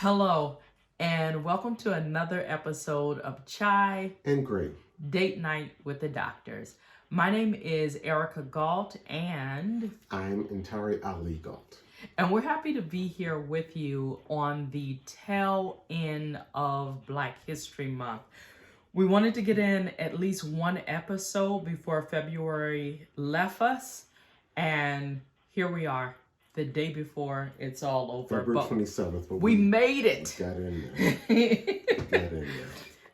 Hello, and welcome to another episode of Chai And Gray. Date Night with the Doctors. My name is Erica Galt, and I'm Intari Ali Galt. we're happy to be here with you on the tail end of Black History Month. We wanted to get in at least one episode before February left us, and here we are, the day before it's all over. February 27th. But we made it. Got in there. Got in there.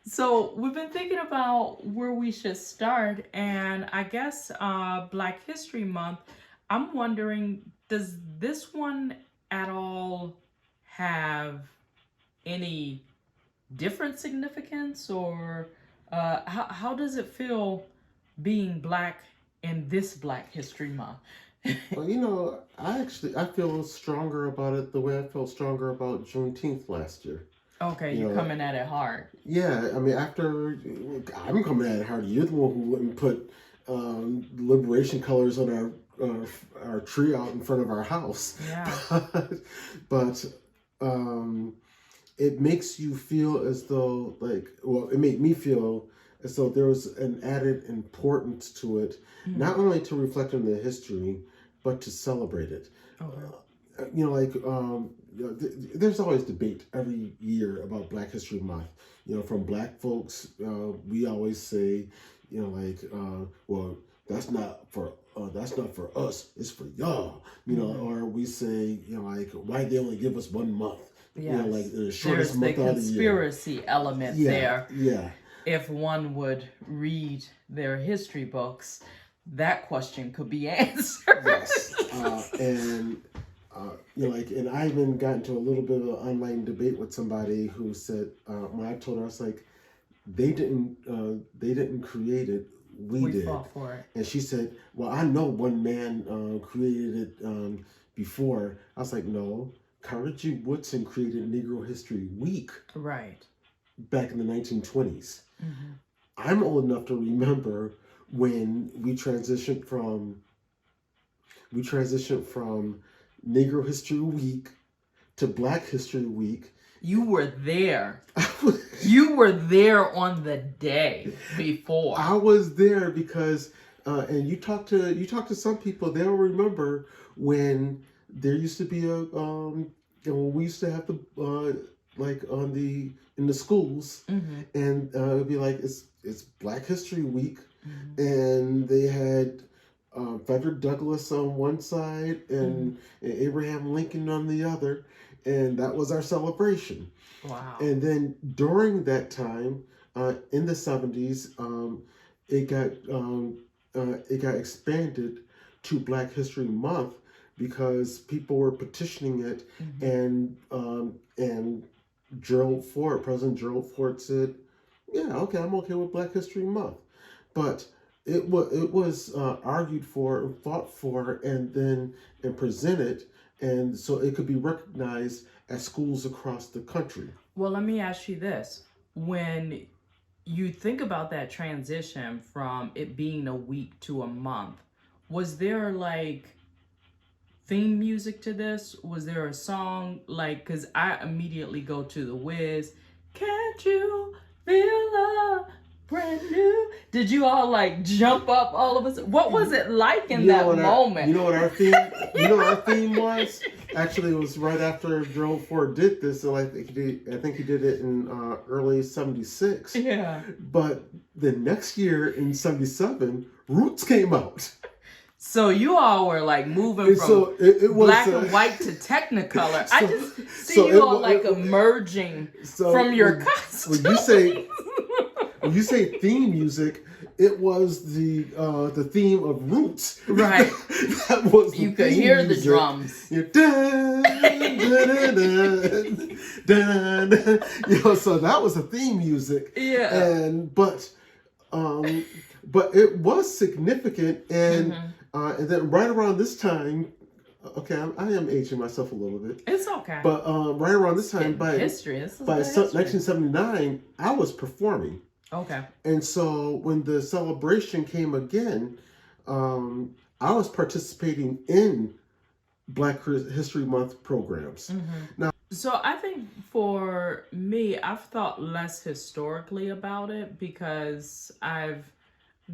So we've been thinking about where we should start, and I guess Black History Month, I'm wondering, does this one at all have any different significance, or how does it feel being Black in this Black History Month? Well, I feel stronger about it the way I felt stronger about Juneteenth last year. Okay, you're coming at it hard. Yeah, I mean, I'm coming at it hard. You're the one who wouldn't put liberation colors on our tree out in front of our house. Yeah. But it makes you feel as though, it made me feel as though there was an added importance to it, not only to reflect on the history, but to celebrate it. Okay. There's always debate every year about Black History Month. From Black folks, we always say, well, that's not for us, it's for y'all. Or we say, why they only give us 1 month? Yes. The shortest month There's of the the year. conspiracy element there. Yeah. If one would read their history books, that question could be answered. Yes. And I even got into a little bit of an online debate with somebody who said, when I told her, I was like, they didn't create it, we did. Fought for it. And she said, well, I know one man created it before. I was like, no, Carter G. Woodson created Negro History Week. Right. Back in the 1920s. Mm-hmm. I'm old enough to remember when we transitioned from Negro History Week to Black History Week. You were there. You were there on the day before. I was there because, and you talk to some people, they'll remember when there used to be when we used to have the in the schools, and it'd be like it's Black History Week, and they had Frederick Douglass on one side and Abraham Lincoln on the other, and that was our celebration. Wow. And then during that time, in the 70s, it got expanded to Black History Month because people were petitioning it, and President Gerald Ford said, "Yeah, okay, I'm okay with Black History Month," but it was argued for and fought for, and presented, and so it could be recognized at schools across the country. Well, let me ask you this: when you think about that transition from it being a week to a month, was there theme music to this? Was there a song? Because I immediately go to The Wiz. Can't you feel love brand new? Did you all jump up all of us? What was it like in that moment? You know what our theme? You know what our theme was? Actually, it was right after Gerald Ford did this. So I think he did it in early '76. Yeah. But the next year in '77, Roots came out. So you all were moving from it was, black and white to Technicolor. I just see you all emerging from your costumes. When you say theme music, it was the theme of Roots. Right. That was the you could theme hear music. The drums. So that was the theme music. Yeah. But it was significant, and then right around this time, okay, I am aging myself a little bit. It's okay. But right around this time, by 1979, I was performing. Okay. And so when the celebration came again, I was participating in Black History Month programs. Now, So I think for me, I've thought less historically about it because I've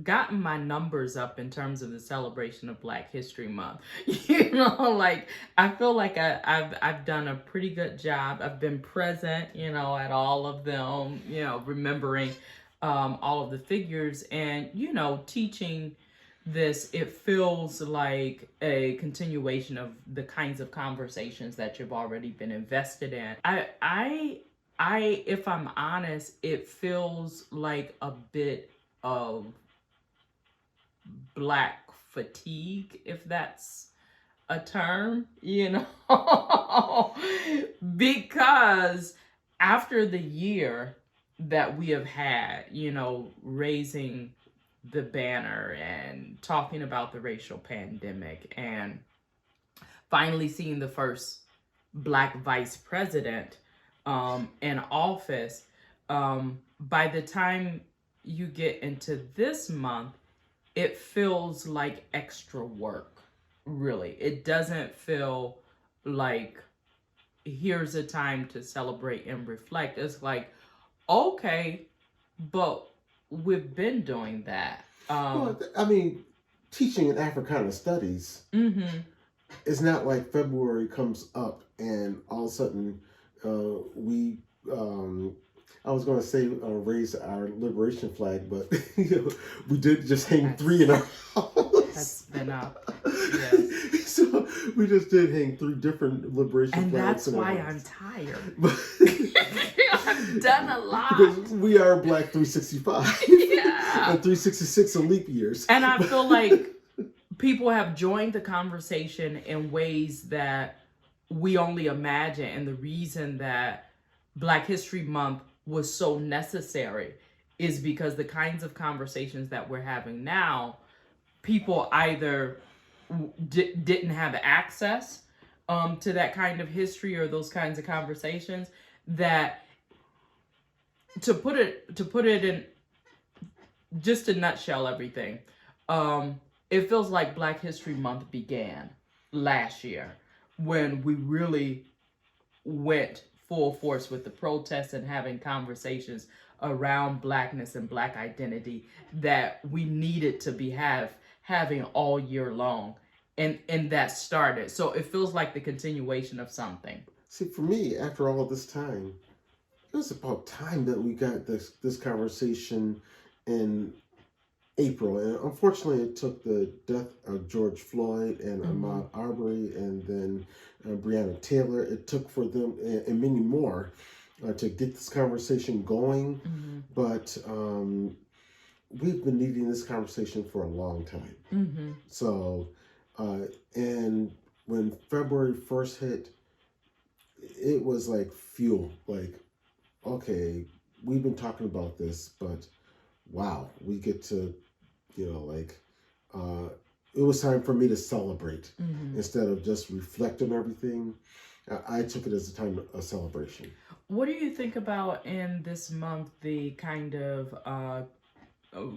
gotten my numbers up in terms of the celebration of Black History Month. Like I feel like I've done a pretty good job. I've been present, at all of them, remembering all of the figures and teaching this. It feels like a continuation of the kinds of conversations that you've already been invested in. I if I'm honest, it feels like a bit of Black fatigue, if that's a term, because after the year that we have had, raising the banner and talking about the racial pandemic and finally seeing the first Black vice president in office, by the time you get into this month, it feels like extra work, really. It doesn't feel like here's a time to celebrate and reflect. It's like, okay, but we've been doing that. Well, I mean, teaching in Africana studies, it's not like February comes up and all of a sudden we. I was going to say raise our liberation flag, but we did just hang That's- 3 in our house. That's been up. Yes. So we just did hang 3 different liberation And flags. that's in our why house. I'm tired. But I've done a lot. because we are Black 365 Yeah. and 366 in leap years. And I feel like people have joined the conversation in ways that we only imagine. And the reason that Black History Month was so necessary is because the kinds of conversations that we're having now, people either didn't have access to that kind of history or those kinds of conversations, that to put it in just a nutshell, everything, it feels like Black History Month began last year when we really went full force with the protests and having conversations around Blackness and Black identity that we needed to be having all year long, and that started. So it feels like the continuation of something. See, for me, after all this time, it was about time that we got this conversation in April, and unfortunately, it took the death of George Floyd and Ahmaud Arbery, and then Breonna Taylor. It took for them and many more to get this conversation going. But we've been needing this conversation for a long time. So, and when February 1st hit, it was like fuel. Like, okay, we've been talking about this, but wow, we get to, it was time for me to celebrate instead of just reflect on everything. I took it as a time of celebration. What do you think about in this month the kind of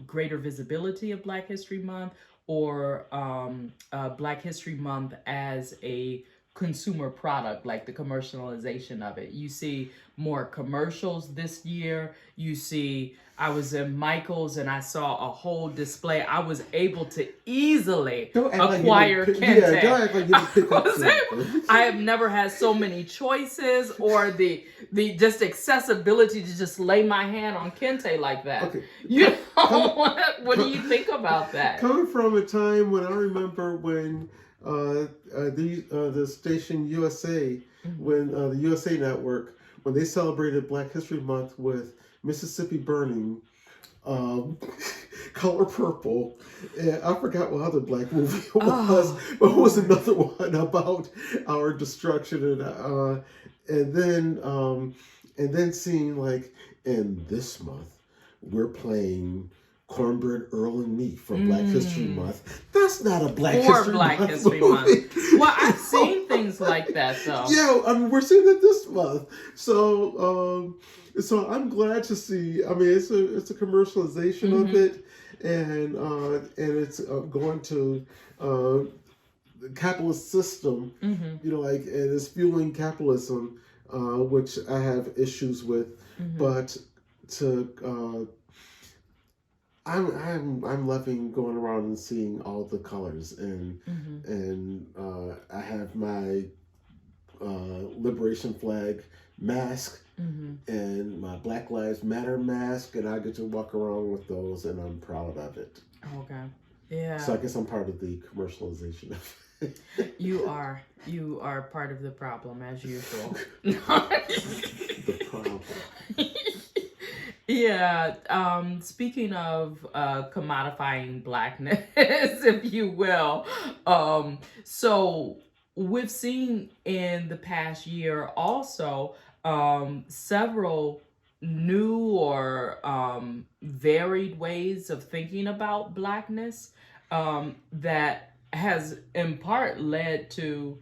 greater visibility of Black History Month, or Black History Month as a consumer product, like the commercialization of it? You see more commercials this year. You see, I was in Michael's and I saw a whole display. I was able to easily acquire Kente. Yeah, don't act like you didn't pick up something. I have never had so many choices, or the just accessibility to just lay my hand on Kente like that. Okay. What do you think about that? Coming from a time when I remember when the station USA, when the USA Network, when they celebrated Black History Month with Mississippi Burning, Color Purple, and I forgot what other Black movie it was, but it was another one about our destruction, and then seeing like in this month we're playing Cornbread, Earl and Me for Black History Month. That's not a Black History Month. Well, I've seen things like that though. Yeah, I mean, we're seeing it this month. So I'm glad to see. I mean, it's a commercialization of it, and it's going to the capitalist system. And it's fueling capitalism. which I have issues with. Mm-hmm. But to I'm loving going around and seeing all the colors, Mm-hmm. and I have my liberation flag mask Mm-hmm. and my Black Lives Matter mask, and I get to walk around with those, and I'm proud of it. Okay. So I Yeah. guess I'm part of the commercialization of it. You are part of the problem as usual. The problem. Yeah, speaking of commodifying blackness, if you will, so we've seen in the past year also several new or varied ways of thinking about blackness that has in part led to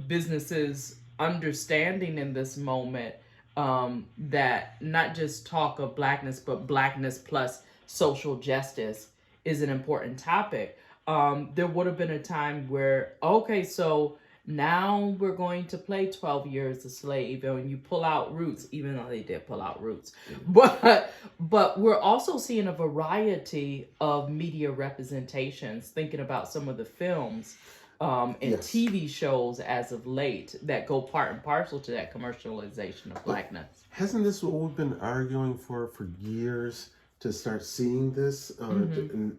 businesses understanding in this moment that not just talk of blackness, but blackness plus social justice is an important topic. There would have been a time where, okay, so now we're going to play 12 Years a Slave, and you pull out Roots, even though they did pull out Roots. But we're also seeing a variety of media representations, thinking about some of the films and Yes. TV shows as of late that go part and parcel to that commercialization of blackness. Hasn't this what we've been arguing for years, to start seeing this? And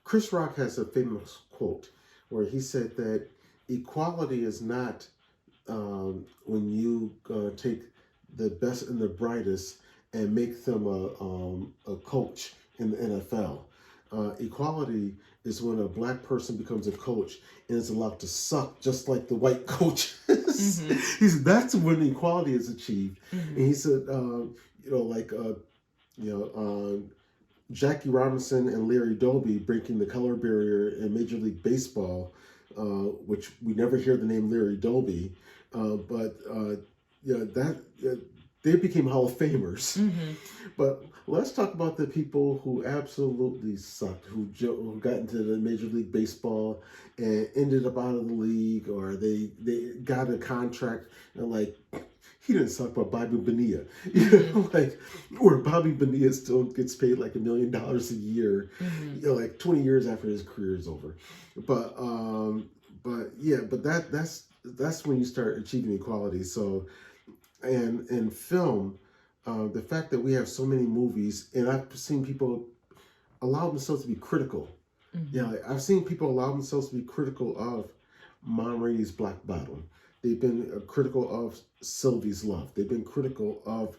Chris Rock has a famous quote where he said that equality is not when you take the best and the brightest and make them a coach in the NFL. Equality is when a black person becomes a coach and is allowed to suck just like the white coach is. He said that's when equality is achieved. And he said, Jackie Robinson and Larry Doby breaking the color barrier in Major League Baseball, which we never hear the name Larry Doby, but they became Hall of Famers. But let's talk about the people who absolutely sucked, who got into the Major League Baseball and ended up out of the league, or they got a contract and he didn't suck, but Bobby Bonilla, where Bobby Bonilla still gets paid like $1 million a year, 20 years after his career is over. But that's when you start achieving equality. So, and in film, the fact that we have so many movies, and I've seen people allow themselves to be critical. I've seen people allow themselves to be critical of Mom Rainey's Black Bottom. They've been critical of Sylvie's Love. They've been critical of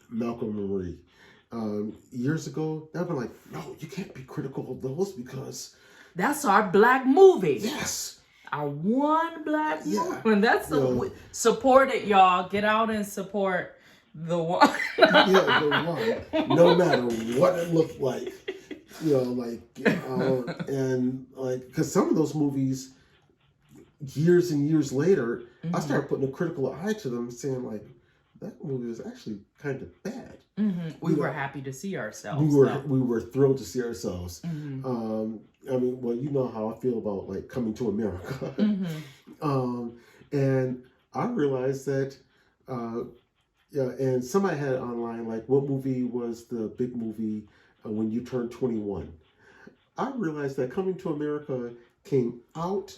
Malcolm and Marie. Years ago, they've been like, no, you can't be critical of those because that's our black movie. Yes. Our one black Yeah. movie. And that's support it, y'all. Get out and support the one. The one. No matter what it looked like. Because some of those movies, years and years later, I started putting a critical eye to them, saying that movie was actually kind of bad. We were happy to see ourselves. We were thrilled to see ourselves. You know how I feel about Coming to America. And I realized that, and somebody had online what movie was the big movie when you turned 21. I realized that Coming to America came out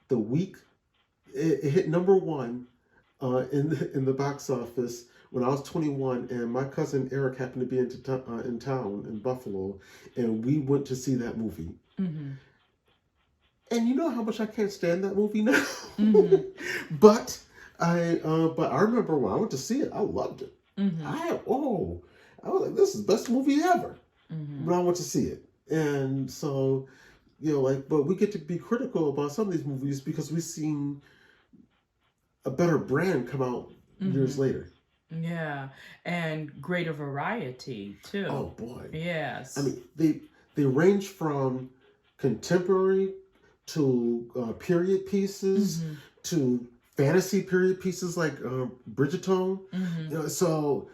the week it hit number one in the box office when I was 21, and my cousin Eric happened to be in town in Buffalo, and we went to see that movie. And you know how much I can't stand that movie now. But I remember when I went to see it, I loved it. I was like, this is the best movie ever. When I went to see it, and so but we get to be critical about some of these movies because we've seen a better brand come out years later. Yeah, and greater variety too. Oh boy. Yes. I mean, they range from contemporary to period pieces to fantasy period pieces like Bridgerton. So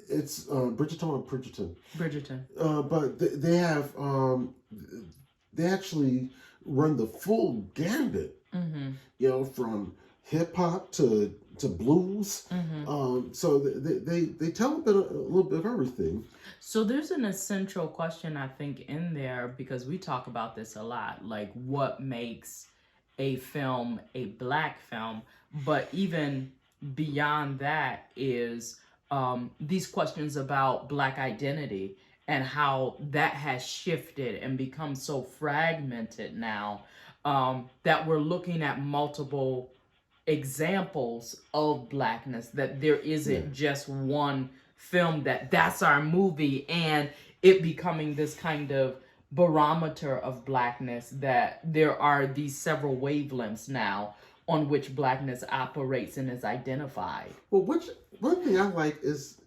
it's Bridgerton or Bridgerton. Bridgerton. But they have they actually run the full gambit Mm-hmm. You know, from hip hop to blues. Mm-hmm. So they tell a little bit of everything. So there's an essential question I think in there because we talk about this a lot, like what makes a film a black film, but even beyond that is these questions about black identity and how that has shifted and become so fragmented now that we're looking at multiple examples of blackness, that there Yeah. isn't just one film that's our movie, and it becoming this kind of barometer of blackness, that there are these several wavelengths now on which blackness operates and is identified. Well, one thing I like is,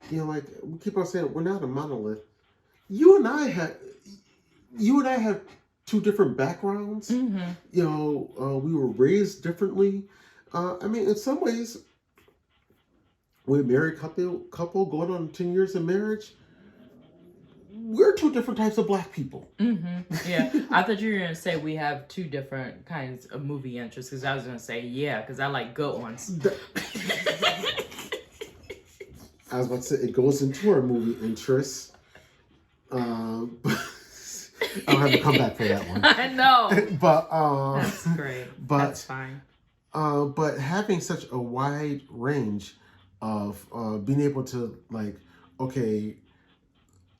you know, like we keep on saying, we're not a monolith. You and I have, you and I have two different backgrounds. Mm-hmm. You know, we were raised differently. I mean, in some ways, we're a married couple going on 10 years of marriage. We're two different types of black people. Mm-hmm. Yeah, I thought you were gonna say we have two different kinds of movie interests, because I was gonna say yeah, because I like good ones. I was about to say it goes into our movie interests. I'll have to come back for that one. I know. But That's great. But That's fine. But having such a wide range of being able to, like, okay,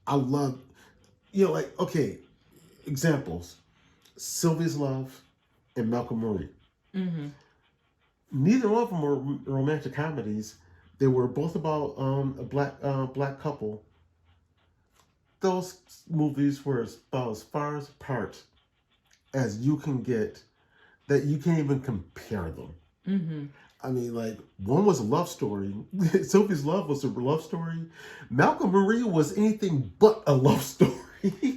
I love, you know, like, okay, examples: Sylvia's Love and Malcolm Murray. Mm-hmm. Neither one of them were romantic comedies. They were both about a black couple. Those movies were about as far apart as you can get, that you can't even compare them. Mm-hmm. I mean, like, one was a love story. Sylvia's Love was a love story. Malcolm Marie was anything but a love story.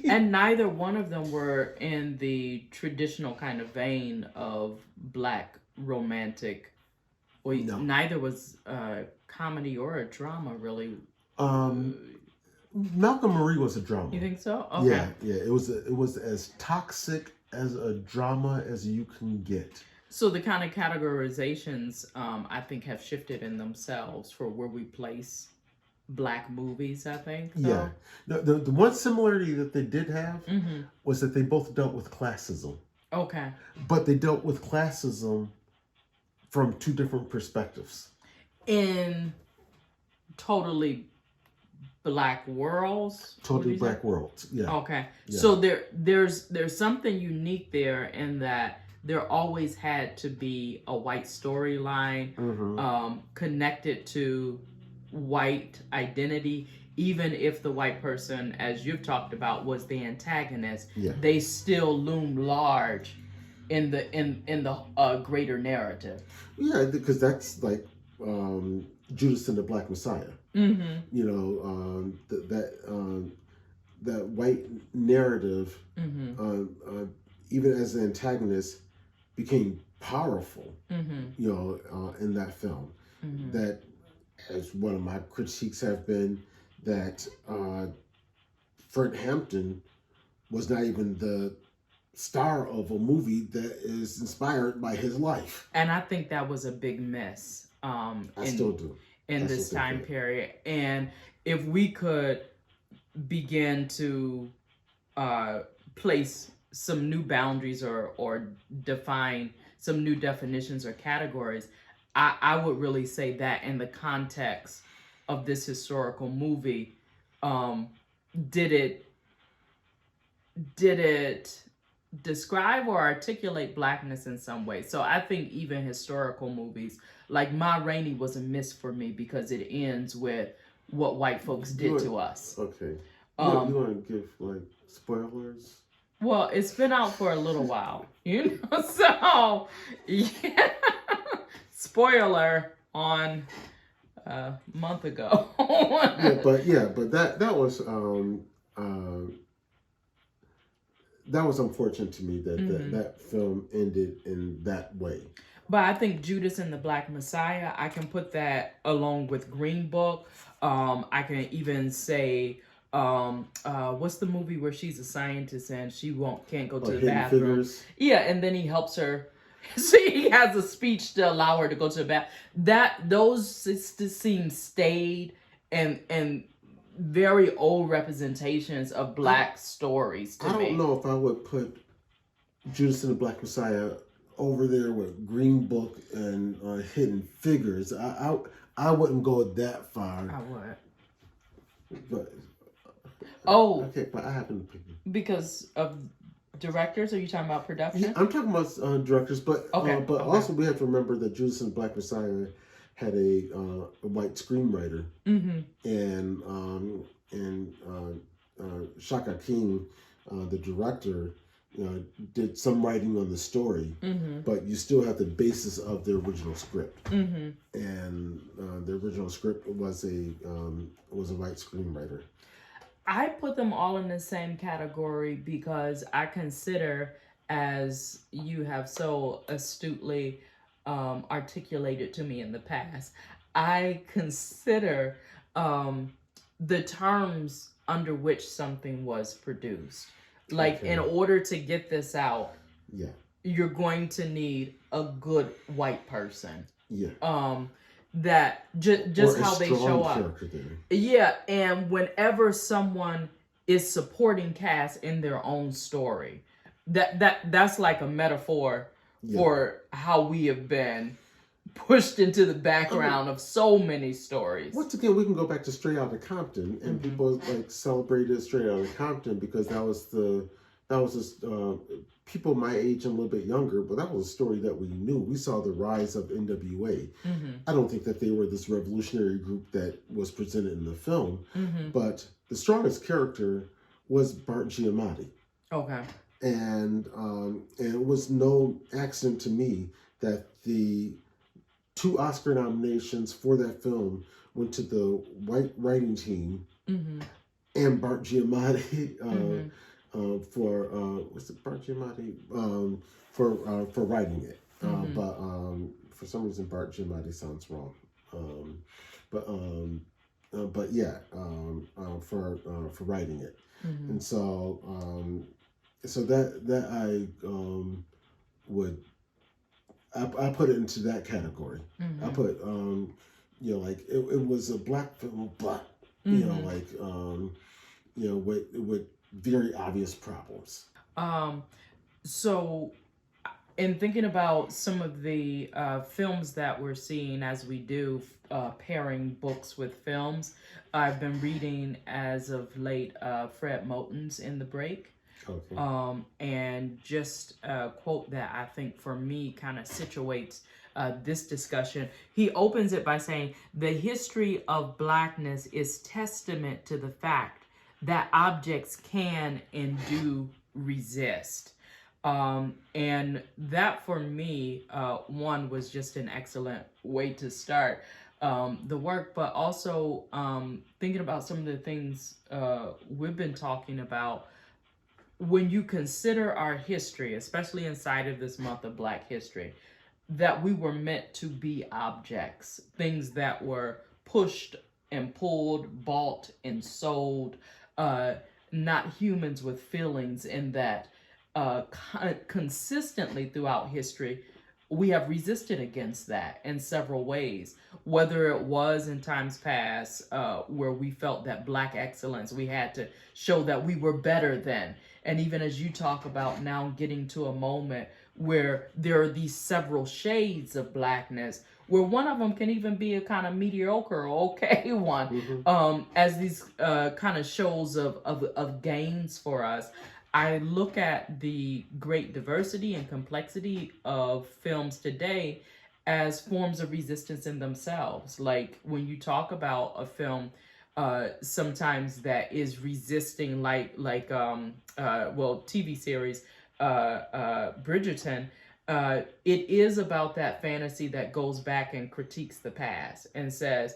And neither one of them were in the traditional kind of vein of black romantic. Well, No. neither was a comedy or a drama, really. Malcolm Marie was a drama. You think so? Okay. Yeah. It was as toxic as a drama as you can get. So the kind of categorizations, I think, have shifted in themselves for where we place black movies, I think. So. Yeah. The one similarity that they did have Mm-hmm. was that they both dealt with classism. Okay. But they dealt with classism from two different perspectives. In totally black worlds. Totally black worlds. Yeah. Okay. Yeah. So there's something unique there in that there always had to be a white storyline Mm-hmm. connected to white identity, even if the white person, as you've talked about, was the antagonist. Yeah. They still loom large in the greater narrative. Yeah, because that's like Judas and the Black Messiah. Mm-hmm. You know, that white narrative, Mm-hmm. even as an antagonist, became powerful. Mm-hmm. You know, in that film. Mm-hmm. That, as one of my critiques have been, that Fred Hampton was not even the star of a movie that is inspired by his life. And I think that was a big miss. I still do. In this time period. And if we could begin to place some new boundaries or define some new definitions or categories, I would really say that in the context of this historical movie, did it describe or articulate blackness in some way? So I think even historical movies, like Ma Rainey, was a miss for me because it ends with what white folks did to us. Okay. You want to give, like, spoilers? Well, it's been out for a little while, you know, so yeah. Spoiler on a month ago. but that was unfortunate to me that that film ended in that way. But I think Judas and the Black Messiah, I can put that along with Green Book. I can even say, what's the movie where she's a scientist and she can't go to the Hidden bathroom? Figures. Yeah, and then he helps her See, he has a speech to allow her to go to the bath. Those just seem staid and very old representations of black stories to I don't me. know if I would put Judas and the Black Messiah over there with Green Book and Hidden Figures. I wouldn't go that far. I would. But Oh, okay, but I have an opinion. because of directors? Are you talking about production? Yeah, I'm talking about directors, but Okay, but okay. also we have to remember that Judas and the Black Messiah had a white screenwriter, Mm-hmm. and Shaka King, the director, did some writing on the story, Mm-hmm. but you still have the basis of the original script, Mm-hmm. and the original script was a white screenwriter. I put them all in the same category because I consider, as you have so astutely articulated to me in the past, I consider the terms under which something was produced. Like, Okay. in order to get this out, Yeah, you're going to need a good white person. yeah. That just Or a how they strong show up. character there. Yeah, and whenever someone is supporting cast in their own story, that's like a metaphor Yeah. for how we have been pushed into the background of so many stories. Once again, we can go back to Straight Outta Compton, and people like celebrated Straight Outta Compton because that was people my age and a little bit younger, but that was a story that we knew. We saw the rise of NWA. Mm-hmm. I don't think that they were this revolutionary group that was presented in the film, Mm-hmm. but the strongest character was Bart Giamatti. Okay. And it was no accident to me that the 2 Oscar nominations for that film went to the white writing team Mm-hmm. and Bart Giamatti Mm-hmm. for was it Bart Giamatti for writing it. Mhm. But for some reason Bart Giamatti sounds wrong. But yeah, for writing it. Mm-hmm. And so that I would I put it into that category. Mm-hmm. I put like it was a black film, but with very obvious problems. So in thinking about some of the films that we're seeing as we do pairing books with films, I've been reading as of late Fred Moten's In the Break. Okay. And just a quote that I think for me kind of situates this discussion. He opens it by saying, "The history of blackness is testament to the fact that objects can and do resist." And that for me, one was just an excellent way to start the work, but also thinking about some of the things we've been talking about. When you consider our history, especially inside of this month of Black History, that we were meant to be objects, things that were pushed and pulled, bought and sold, not humans with feelings, and that consistently throughout history, we have resisted against that in several ways. Whether it was in times past where we felt that Black excellence, we had to show that we were better than. And even as you talk about now getting to a moment where there are these several shades of Blackness, where one of them can even be a kind of mediocre or okay one, Mm-hmm. as these kind of shows of gains for us. I look at the great diversity and complexity of films today as forms of resistance in themselves. Like when you talk about a film, sometimes that is resisting, TV series, Bridgerton. It is about that fantasy that goes back and critiques the past and says,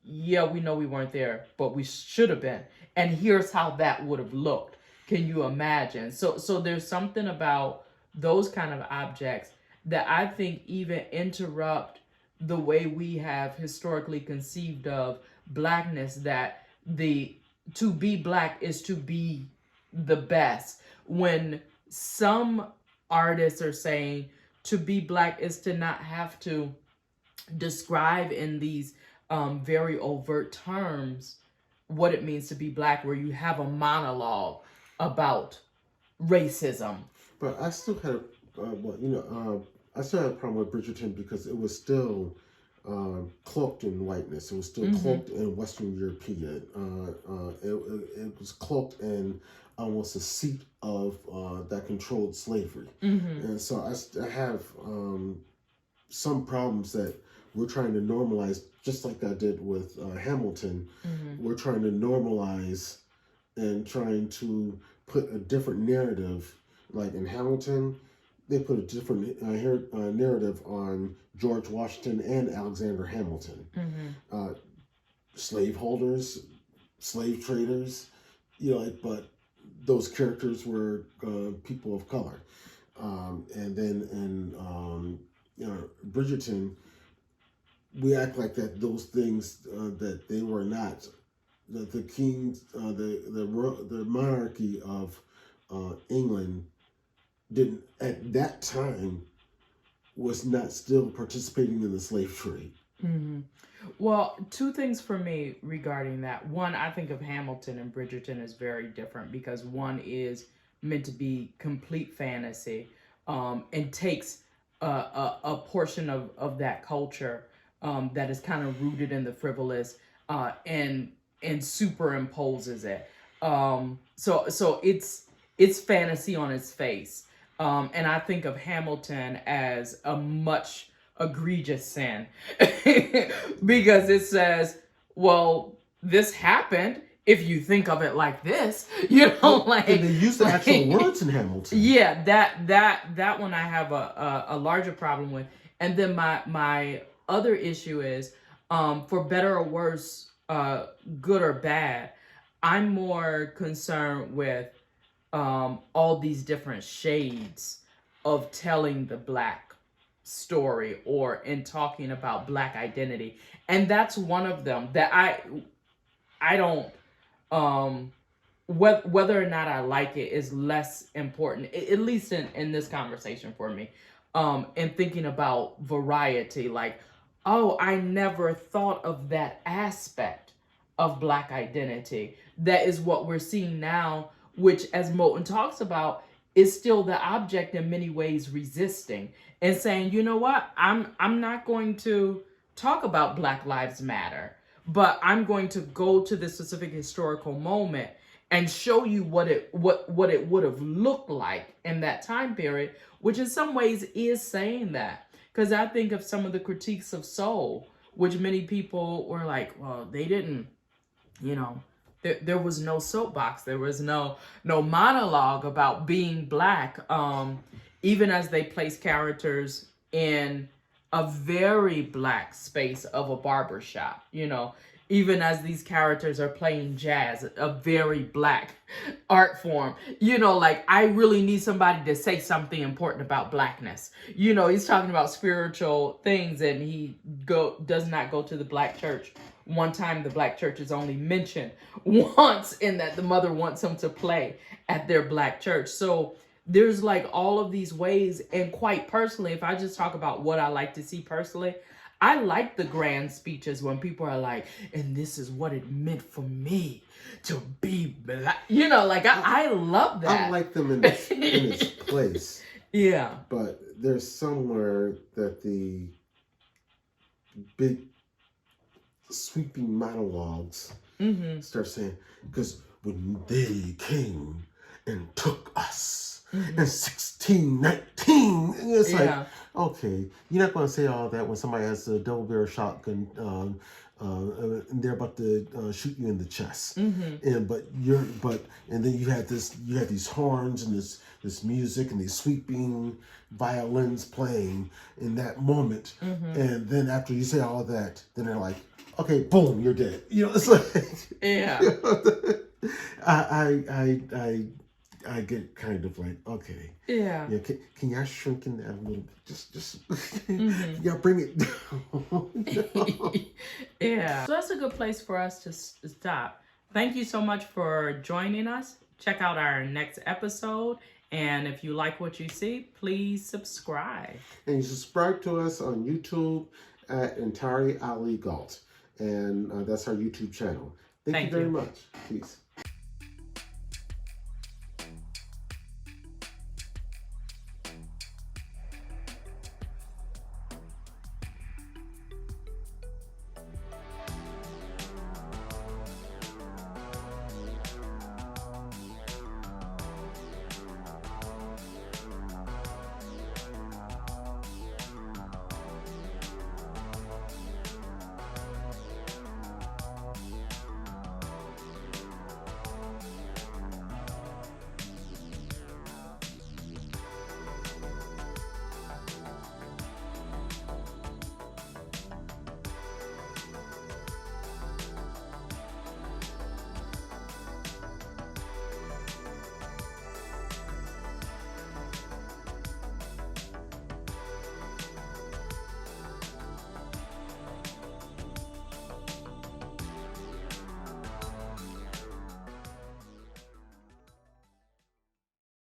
yeah, we know we weren't there, but we should have been. And here's how that would have looked. Can you imagine? So there's something about those kind of objects that I think even interrupt the way we have historically conceived of Blackness, that to be Black is to be the best. When some artists are saying to be Black is to not have to describe in these very overt terms what it means to be Black, where you have a monologue about racism. But I still had, I still had a problem with Bridgerton because it was still cloaked in whiteness. It was still cloaked in Western European. It was cloaked in almost a seat of that controlled slavery. And so I have some problems that we're trying to normalize, just like I did with Hamilton. We're trying to normalize and trying to put a different narrative. Like in Hamilton, they put a different narrative on George Washington and Alexander Hamilton. Slaveholders, slave traders, but those characters were people of color. And then in Bridgerton, we act like that those things that they were not. That the kings, the monarchy of England didn't at that time was not still participating in the slave trade. Well, two things for me regarding that. One, I think of Hamilton and Bridgerton as very different because one is meant to be complete fantasy and takes a portion of that culture that is kind of rooted in the frivolous and superimposes it. So it's fantasy on its face. And I think of Hamilton as a much egregious sin because it says, well, this happened if you think of it like this, like. And they use the actual words in Hamilton. Yeah, that one I have a larger problem with. And then my other issue is, for better or worse, good or bad, I'm more concerned with all these different shades of telling the Black story or in talking about Black identity. And that's one of them that I don't, whether or not I like it is less important, at least in this conversation for me, in thinking about variety. Like, oh, I never thought of that aspect of Black identity. That is what we're seeing now, which, as Moten talks about, is still the object in many ways resisting and saying, you know what, I'm not going to talk about Black Lives Matter, but I'm going to go to this specific historical moment and show you what it would have looked like in that time period, which in some ways is saying that. Because I think of some of the critiques of Soul, which many people were like, well, they didn't, there was no soapbox. There was no monologue about being Black, even as they place characters in a very Black space of a barbershop, even as these characters are playing jazz, a very Black art form. Like, I really need somebody to say something important about Blackness. He's talking about spiritual things and he does not go to the Black church. One time the Black church is only mentioned once in that the mother wants him to play at their Black church. So there's like all of these ways. And quite personally, if I just talk about what I like to see personally, I like the grand speeches when people are like, and this is what it meant for me to be Black. I love that. I like them in its place. Yeah. But there's somewhere that the big sweeping monologues start saying, because when they came and took us in 1619, and it's like, okay, you're not going to say all that when somebody has a double barrel shotgun and they're about to shoot you in the chest. And then you had these horns and this music and these sweeping violins playing in that moment. And then after you say all that, then they're like, okay, boom, you're dead. It's like, I get kind of like, okay. Yeah. Can y'all shrink in that a little bit? Just y'all bring it down. Yeah. So that's a good place for us to stop. Thank you so much for joining us. Check out our next episode And if you like what you see, please subscribe. And you subscribe to us on YouTube at Entari Ali Galt. And that's our YouTube channel. Thank you very much. Peace.